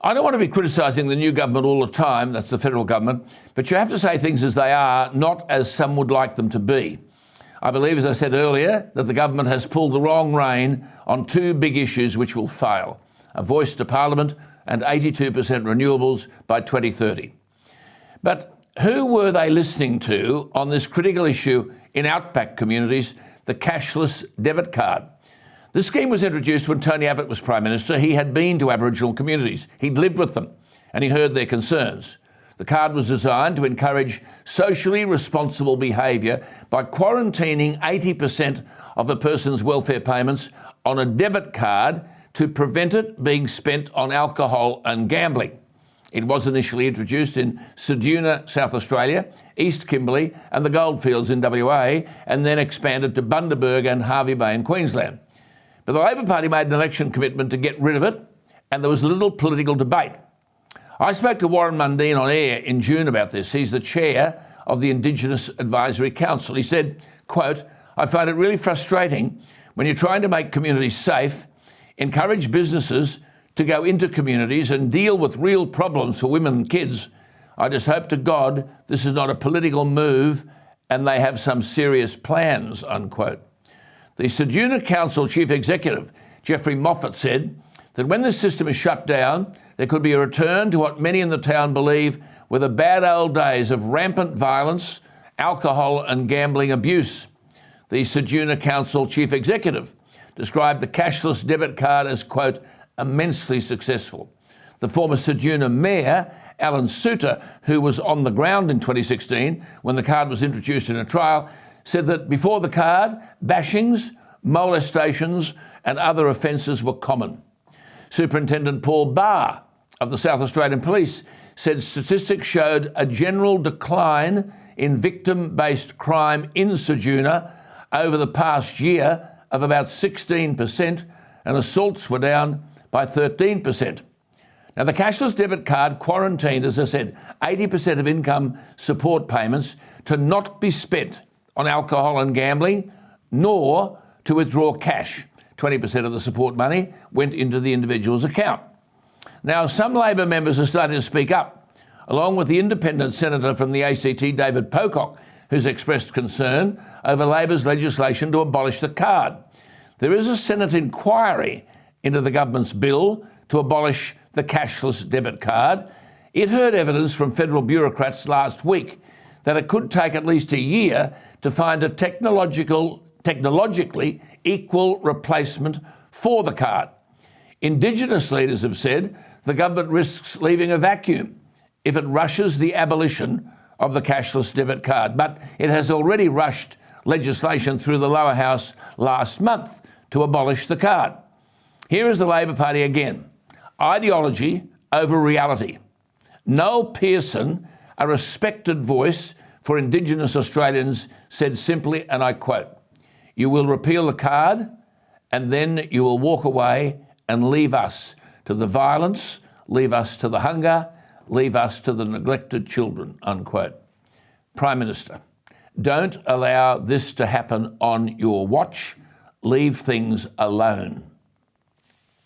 I don't want to be criticising the new government all the time, that's the federal government, but you have to say things as they are, not as some would like them to be. I believe, as I said earlier, that the government has pulled the wrong rein on two big issues which will fail: a voice to Parliament and 82% renewables by 2030. But who were they listening to on this critical issue in outback communities, the cashless debit card? The scheme was introduced when Tony Abbott was Prime Minister. He had been to Aboriginal communities. He'd lived with them and he heard their concerns. The card was designed to encourage socially responsible behaviour by quarantining 80% of a person's welfare payments on a debit card to prevent it being spent on alcohol and gambling. It was initially introduced in Ceduna, South Australia, East Kimberley and the Goldfields in WA, and then expanded to Bundaberg and Hervey Bay in Queensland. But the Labor Party made an election commitment to get rid of it, and there was little political debate. I spoke to Warren Mundine on air in June about this. He's the chair of the Indigenous Advisory Council. He said, quote, "I find it really frustrating when you're trying to make communities safe, encourage businesses to go into communities and deal with real problems for women and kids. I just hope to God this is not a political move and they have some serious plans," unquote. The Ceduna Council Chief Executive, Geoffrey Moffat, said that when this system is shut down, there could be a return to what many in the town believe were the bad old days of rampant violence, alcohol and gambling abuse. The Ceduna Council Chief Executive described the cashless debit card as, quote, "immensely successful." The former Ceduna Mayor, Alan Suter, who was on the ground in 2016 when the card was introduced in a trial, said that before the card, bashings, molestations and other offences were common. Superintendent Paul Barr of the South Australian Police said statistics showed a general decline in victim-based crime in Ceduna over the past year of about 16%, and assaults were down by 13%. Now, the cashless debit card quarantined, as I said, 80% of income support payments to not be spent on alcohol and gambling, nor to withdraw cash. 20% of the support money went into the individual's account. Now, some Labor members are starting to speak up, along with the independent senator from the ACT, David Pocock, who's expressed concern over Labor's legislation to abolish the card. There is a Senate inquiry into the government's bill to abolish the cashless debit card. It heard evidence from federal bureaucrats last week that it could take at least a year to find a technologically equal replacement for the card. Indigenous leaders have said the government risks leaving a vacuum if it rushes the abolition of the cashless debit card, but it has already rushed legislation through the lower house last month to abolish the card. Here is the Labor Party again. Ideology over reality. Noel Pearson, a respected voice for Indigenous Australians, said simply, and I quote, "You will repeal the card and then you will walk away and leave us to the violence, leave us to the hunger, leave us to the neglected children," unquote. Prime Minister, don't allow this to happen on your watch. Leave things alone.